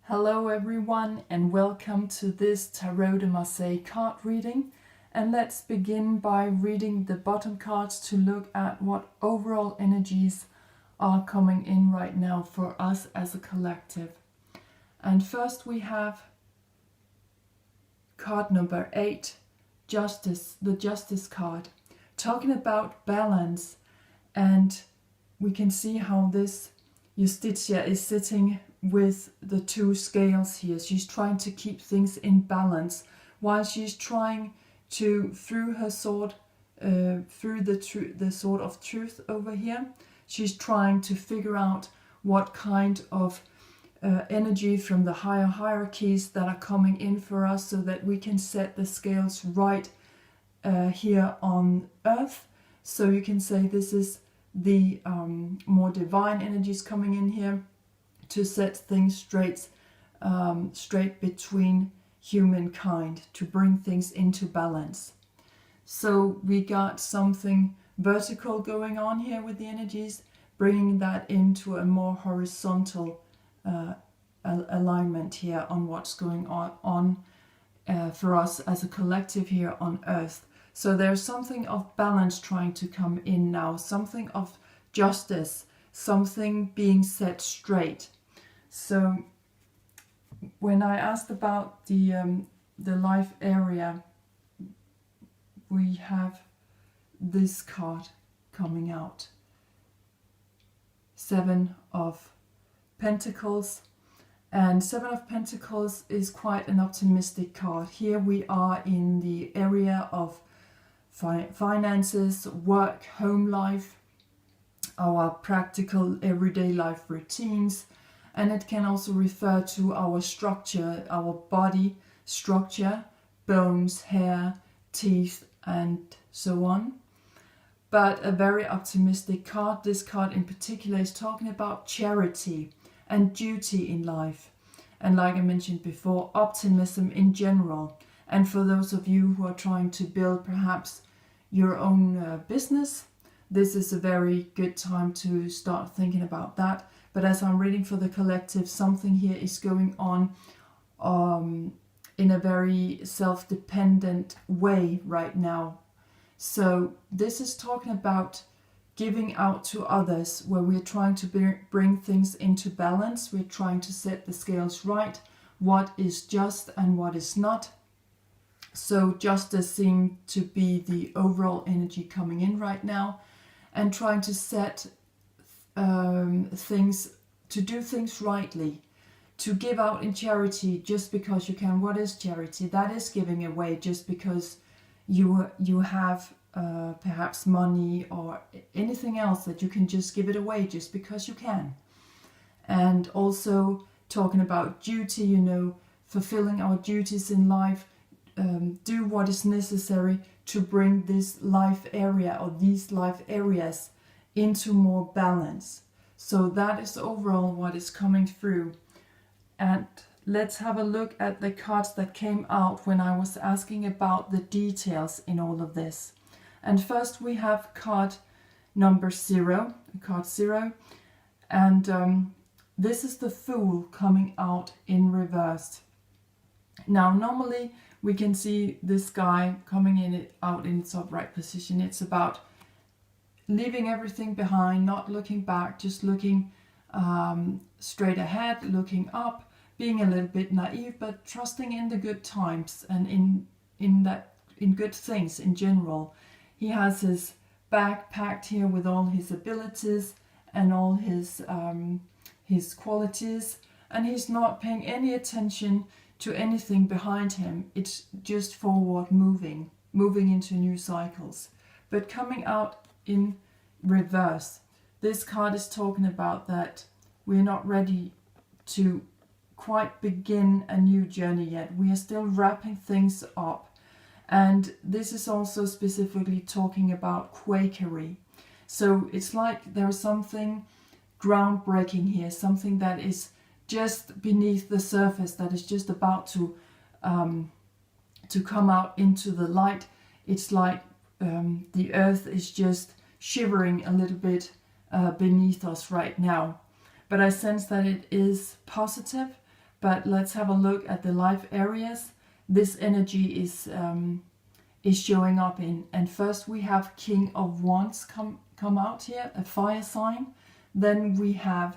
Hello everyone and welcome to this Tarot de Marseille card reading, and let's begin by reading the bottom cards to look at what overall energies are coming in right now for us as a collective. And first we have card number 8, Justice, the Justice card, talking about balance, and we can see how this Justitia is sitting with the two scales here. She's trying to keep things in balance while she's trying to, through her sword, through the sword of truth over here, she's trying to figure out what kind of energy from the higher hierarchies that are coming in for us so that we can set the scales right here on earth. So you can say this is the more divine energies coming in here to set things straight between humankind, to bring things into balance. So we got something vertical going on here with the energies, bringing that into a more horizontal alignment here on what's going on for us as a collective here on earth. So there's something of balance trying to come in now, something of justice, something being set straight. So when I asked about the life area, we have this card coming out. 7 of Pentacles. And 7 of Pentacles is quite an optimistic card. Here we are in the area of finances, work, home life, our practical everyday life routines, and it can also refer to our structure, our body structure, bones, hair, teeth, and so on. But a very optimistic card. This card in particular is talking about charity and duty in life, and like I mentioned before, optimism in general. And for those of you who are trying to build perhaps your own business, this is a very good time to start thinking about that. But as I'm reading for the collective, something here is going on in a very self-dependent way right now. So this is talking about giving out to others, where we're trying to bring things into balance. We're trying to set the scales right, what is just and what is not. So justice seems to be the overall energy coming in right now, and trying to set things, to do things rightly, to give out in charity just because you can. What is charity? That is giving away just because you have perhaps money or anything else, that you can just give it away just because you can. And also talking about duty, fulfilling our duties in life, do what is necessary to bring this life area or these life areas into more balance. So that is overall what is coming through. And let's have a look at the cards that came out when I was asking about the details in all of this. And first we have card number 0, card 0, and this is the Fool coming out in reverse. Now normally we can see this guy coming out in its upright position. It's about leaving everything behind, not looking back, just looking straight ahead, looking up, being a little bit naive, but trusting in the good times and in good things in general. He has his bag packed here with all his abilities and all his qualities, and he's not paying any attention to anything behind him. It's just forward moving into new cycles. But coming out in reverse, this card is talking about that we're not ready to quite begin a new journey yet. We are still wrapping things up. And this is also specifically talking about Quakery. So it's like there is something groundbreaking here, something that is just beneath the surface, that is just about to come out into the light. It's like the earth is just shivering a little bit beneath us right now. But I sense that it is positive, But let's have a look at the life areas this energy is showing up in. And first we have King of Wands come out here, a fire sign. Then we have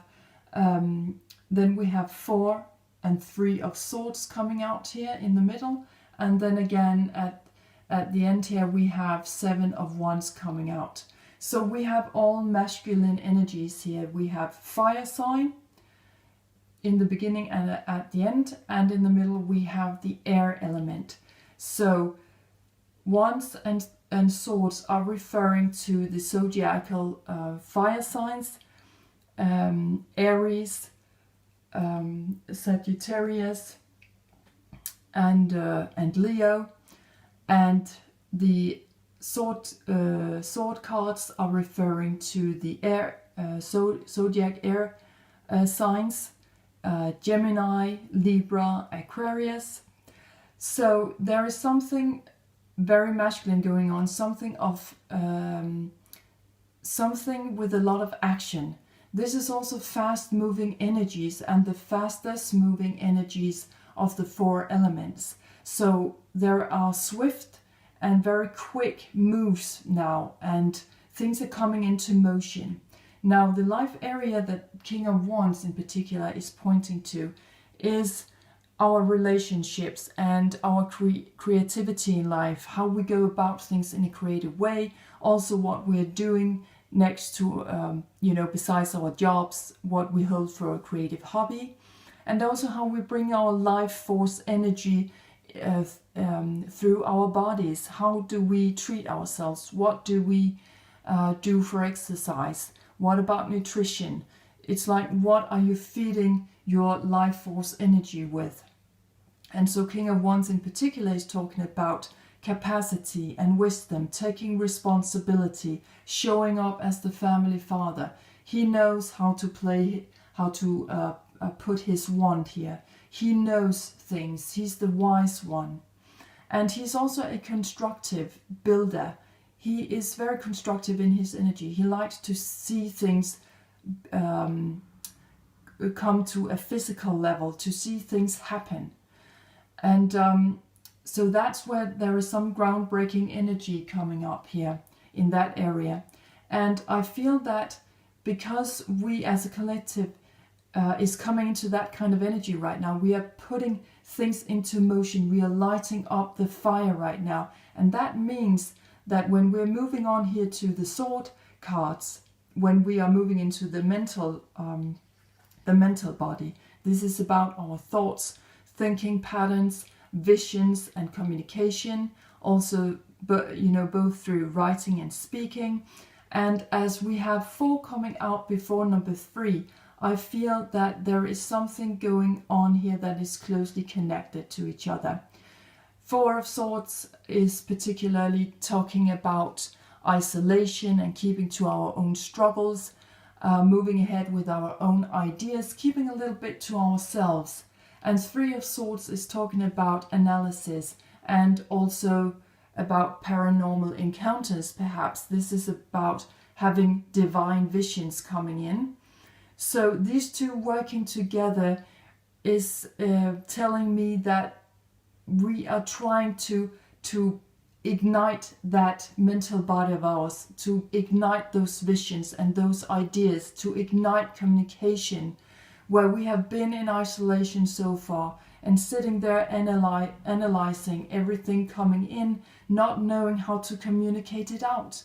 4 and 3 of Swords coming out here in the middle, and then again at the end here we have 7 of Wands coming out. So we have all masculine energies here. We have fire sign in the beginning and at the end, and in the middle we have the air element. So Wands and Swords are referring to the zodiacal fire signs, Aries, Sagittarius, and Leo, and the sword cards are referring to the air zodiac air signs, Gemini, Libra, Aquarius. So there is something very masculine going on, something with a lot of action. This is also fast moving energies, and the fastest moving energies of the 4 elements. So there are swift and very quick moves now, and things are coming into motion. Now the life area that King of Wands in particular is pointing to is our relationships and our creativity in life, how we go about things in a creative way, also what we're doing next to, besides our jobs, what we hold for a creative hobby, and also how we bring our life force energy through our bodies. How do we treat ourselves? What do we do for exercise? What about nutrition? It's like, what are you feeding your life force energy with? And so King of Wands in particular is talking about capacity and wisdom, taking responsibility, showing up as the family father. He knows how to put his wand here. He knows things. He's the wise one. And he's also a constructive builder. He is very constructive in his energy. He likes to see things come to a physical level, to see things happen. And so that's where there is some groundbreaking energy coming up here in that area. And I feel that because we as a collective is coming into that kind of energy right now, we are putting things into motion. We are lighting up the fire right now. And that means that when we're moving on here to the sword cards, when we are moving into the mental body, this is about our thoughts, thinking patterns, visions, and communication. Also, both through writing and speaking. And as we have 4 coming out before number 3, I feel that there is something going on here that is closely connected to each other. 4 of Swords is particularly talking about isolation and keeping to our own struggles, moving ahead with our own ideas, keeping a little bit to ourselves. And 3 of Swords is talking about analysis and also about paranormal encounters, perhaps. This is about having divine visions coming in. So these 2 working together is telling me that we are trying to ignite that mental body of ours, to ignite those visions and those ideas, to ignite communication, where we have been in isolation so far and sitting there analyzing everything coming in, not knowing how to communicate it out.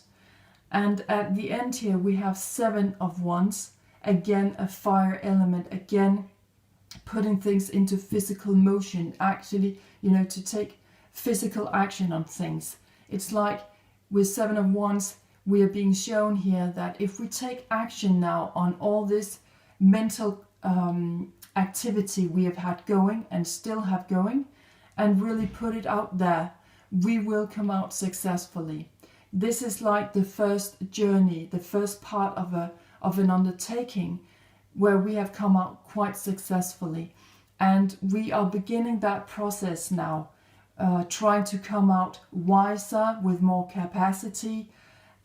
And at the end here we have 7 of Wands, again a fire element, again putting things into physical motion, actually, to take physical action on things. It's like with 7 of Wands, we are being shown here that if we take action now on all this mental activity we have had going and still have going, and really put it out there, we will come out successfully. This is like the first journey, the first part of an undertaking where we have come out quite successfully, and we are beginning that process now, trying to come out wiser, with more capacity,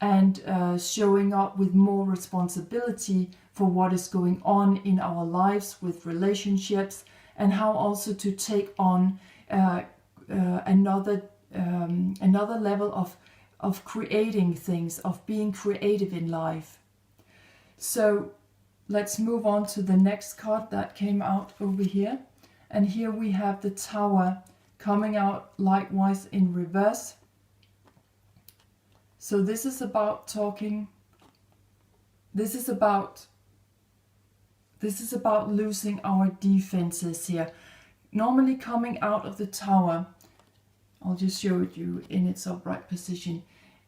and showing up with more responsibility for what is going on in our lives, with relationships and how also to take on another level of creating things, of being creative in life. So let's move on to the next card that came out over here. And here we have the Tower coming out likewise in reverse. So this is about talking, this is about losing our defenses here. Normally coming out of the Tower, I'll just show it you in its upright position.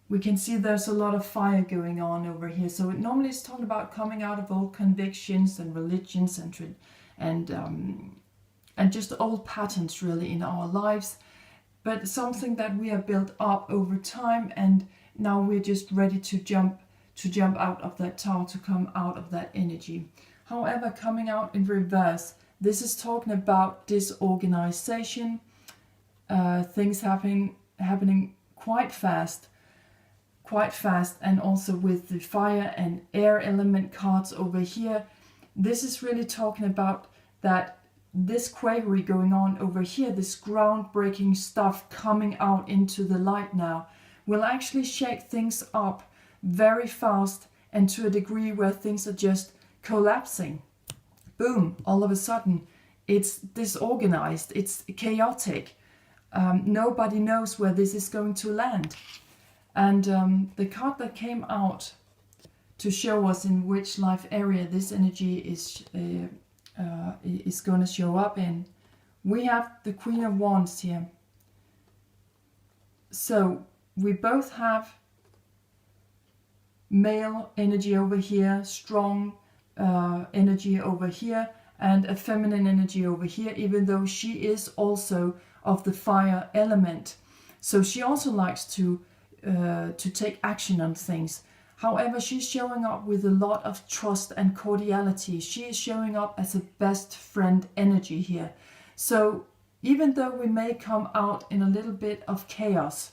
We can see there's a lot of fire going on over here. So it normally is talking about coming out of old convictions and religions and just old patterns really in our lives. But something that we have built up over time, and now we're just ready to jump out of that tower, to come out of that energy. However, coming out in reverse, this is talking about disorganization, things happening quite fast, and also with the fire and air element cards over here, this is really talking about that this quavery going on over here, this groundbreaking stuff coming out into the light now, will actually shake things up very fast, and to a degree where things are just collapsing. Boom, all of a sudden it's disorganized, it's chaotic. Nobody knows where this is going to land. And the card that came out to show us in which life area this energy is going to show up in, we have the Queen of Wands here. So we both have male energy over here, strong energy over here, and a feminine energy over here, even though she is also of the fire element. So she also likes to take action on things. However, she's showing up with a lot of trust and cordiality. She is showing up as a best friend energy here. So even though we may come out in a little bit of chaos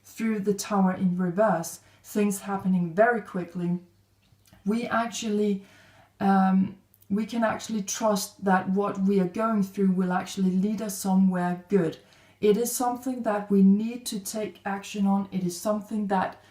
through the Tower in reverse, things happening very quickly, we can actually trust that what we are going through will actually lead us somewhere good. It is something that we need to take action on. It is something that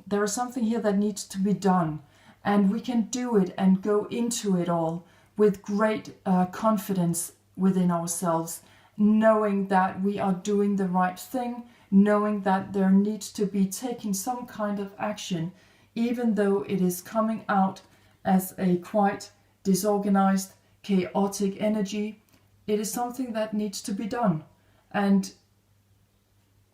there is something here that needs to be done, and we can do it and go into it all with great confidence within ourselves, knowing that we are doing the right thing, knowing that there needs to be taking some kind of action, even though it is coming out as a quite disorganized, chaotic energy. It is something that needs to be done. And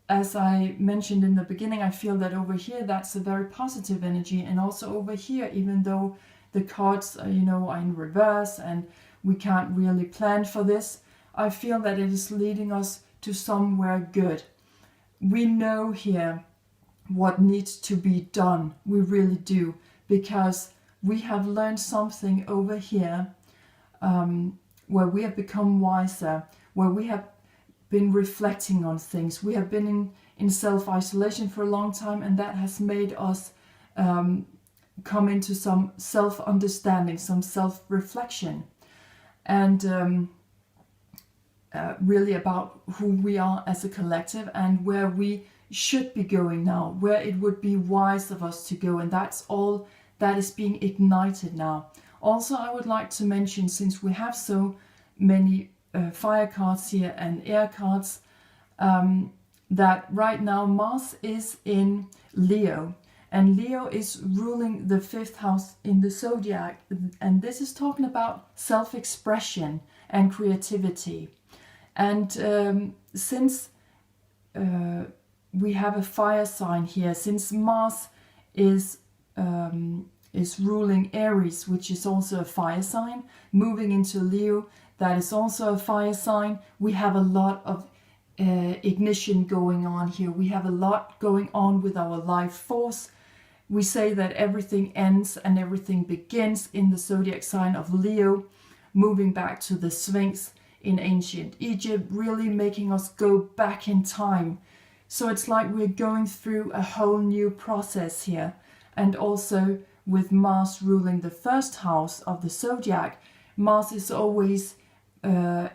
as I mentioned in the beginning, I feel that over here that's a very positive energy, and also over here, even though the cards are in reverse and we can't really plan for this, I feel that it is leading us to somewhere good. We know here what needs to be done. We really do, because we have learned something over here where we have become wiser, where we have been reflecting on things. We have been in self-isolation for a long time, and that has made us come into some self-understanding, some self-reflection, and really about who we are as a collective and where we should be going now, where it would be wise of us to go, and that's all that is being ignited now. Also, I would like to mention, since we have so many fire cards here and air cards, that right now Mars is in Leo, and Leo is ruling the 5th house in the zodiac, and this is talking about self-expression and creativity. And since we have a fire sign here, since Mars is ruling Aries, which is also a fire sign, moving into Leo, that is also a fire sign, we have a lot of ignition going on here. We have a lot going on with our life force. We say that everything ends and everything begins in the zodiac sign of Leo, moving back to the Sphinx in ancient Egypt, really making us go back in time. So it's like we're going through a whole new process here. And also with Mars ruling the 1st house of the zodiac, Mars is always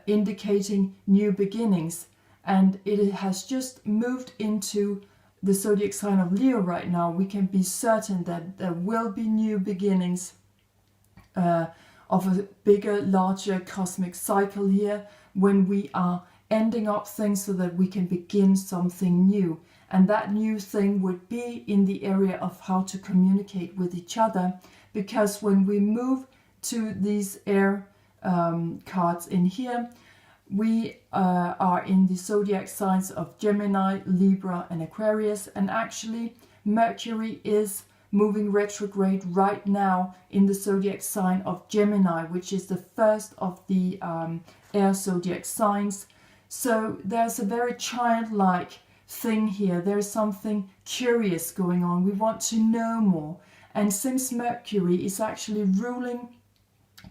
indicating new beginnings, and it has just moved into the zodiac sign of Leo right now. We can be certain that there will be new beginnings of a bigger, larger cosmic cycle here, when we are ending up things so that we can begin something new. And that new thing would be in the area of how to communicate with each other, because when we move to these air cards in here, we are in the zodiac signs of Gemini, Libra and Aquarius, and actually Mercury is moving retrograde right now in the zodiac sign of Gemini, which is the first of the air zodiac signs. So there's a very childlike thing here. There's something curious going on. We want to know more. And since Mercury is actually ruling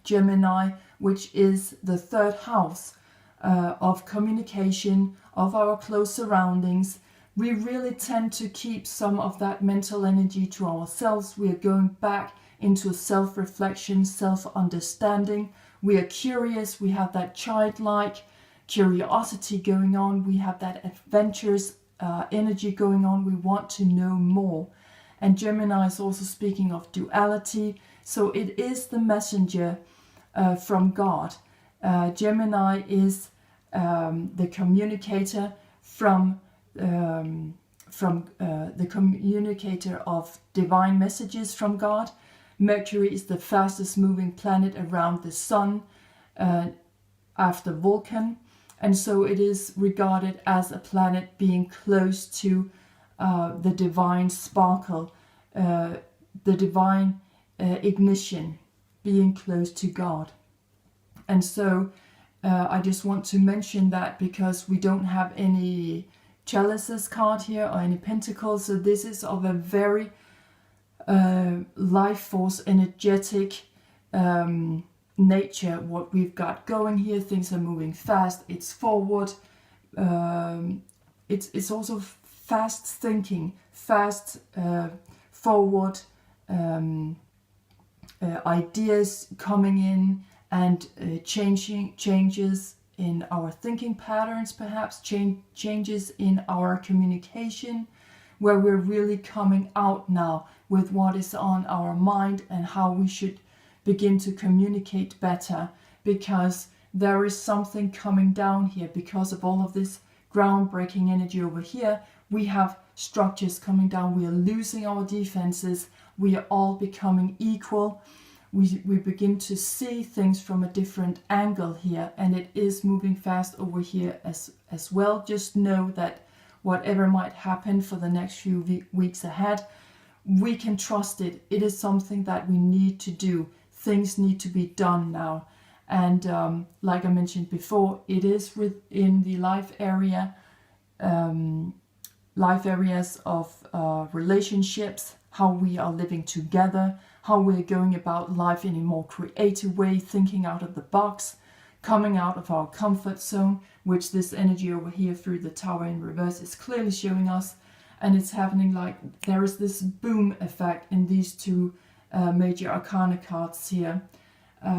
Gemini, which is the third house of communication, of our close surroundings, we really tend to keep some of that mental energy to ourselves. We are going back into self-reflection, self-understanding. We are curious. We have that childlike curiosity going on. We have that adventurous energy going on. We want to know more. And Gemini is also speaking of duality. So it is the messenger from God. Gemini is the communicator from the communicator of divine messages from God. Mercury is the fastest moving planet around the sun after Vulcan, and so it is regarded as a planet being close to the divine sparkle, the divine ignition, being close to God. And so I just want to mention that, because we don't have any chalices card here or any pentacles, so this is of a very life force, energetic nature. What we've got going here, things are moving fast, it's forward, it's also fast thinking, fast forward, ideas coming in, and changes in our thinking patterns, perhaps changes in our communication, where we're really coming out now with what is on our mind and how we should begin to communicate better, because there is something coming down here. Because of all of this groundbreaking energy over here, we have structures coming down. We are losing our defenses. We are all becoming equal. We begin to see things from a different angle here, and it is moving fast over here as well. Just know that whatever might happen for the next few weeks ahead, we can trust it. It is something that we need to do. Things need to be done now. And like I mentioned before, it is within the life areas of relationships, how we are living together, how we're going about life in a more creative way, thinking out of the box, coming out of our comfort zone, which this energy over here through the Tower in reverse is clearly showing us. And it's happening like there is this boom effect in these two major arcana cards here.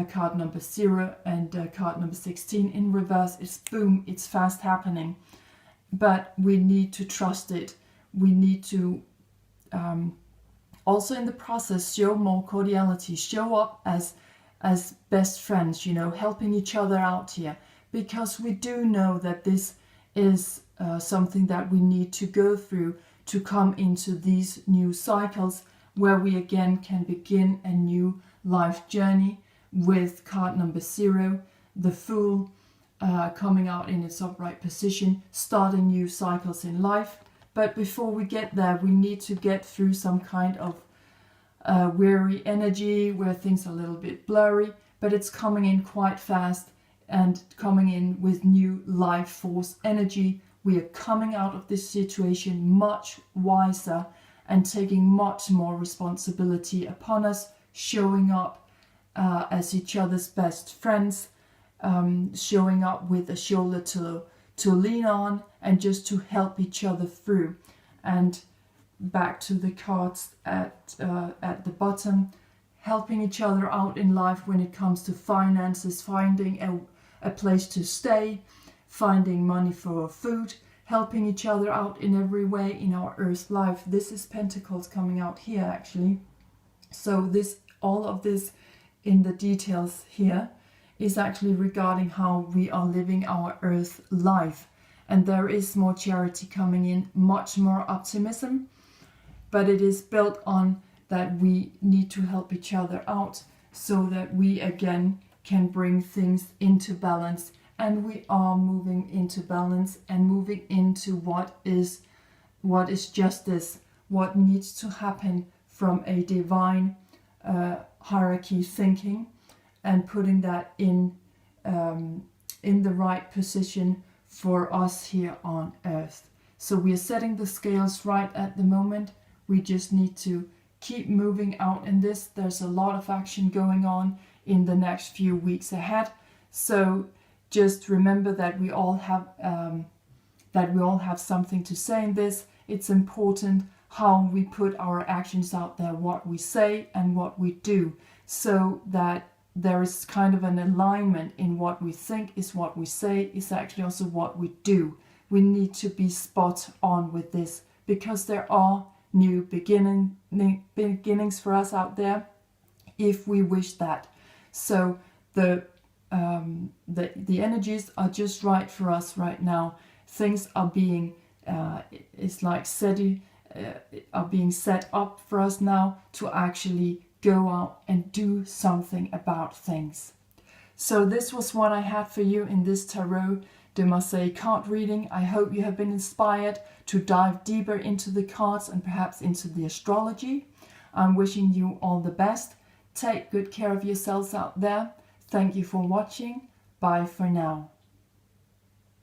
Card number 0 and card number 16 in reverse. It's boom, it's fast happening. But we need to trust it. We need to also in the process show more cordiality, show up as best friends, helping each other out here, because we do know that this is something that we need to go through to come into these new cycles, where we again can begin a new life journey. With card number 0, the Fool coming out in its upright position, starting new cycles in life. But before we get there, we need to get through some kind of weary energy where things are a little bit blurry, but it's coming in quite fast and coming in with new life force energy. We are coming out of this situation much wiser and taking much more responsibility upon us, showing up as each other's best friends, showing up with a shoulder to lean on and just to help each other through. And back to the cards at the bottom, helping each other out in life when it comes to finances, finding a place to stay, finding money for food, helping each other out in every way in our earth life. This is Pentacles coming out here actually. So all of this in the details here is actually regarding how we are living our earth life. And there is more charity coming in, much more optimism, but it is built on that we need to help each other out so that we again can bring things into balance. And we are moving into balance and moving into what is justice, what needs to happen from a divine hierarchy thinking, and putting that in the right position for us here on earth. So we are setting the scales right at the moment. We just need to keep moving out in this. There's a lot of action going on in the next few weeks ahead. So just remember that we all have something to say in this. It's important how we put our actions out there, what we say and what we do, so that there is kind of an alignment in what we think is what we say is actually also what we do. We need to be spot on with this, because there are new beginnings for us out there if we wish that. So the energies are just right for us right now. Things are being it's like are being set up for us now to actually go out and do something about things. So this was what I had for you in this Tarot de Marseille card reading. I hope you have been inspired to dive deeper into the cards and perhaps into the astrology. I'm wishing you all the best. Take good care of yourselves out there. Thank you for watching. Bye for now.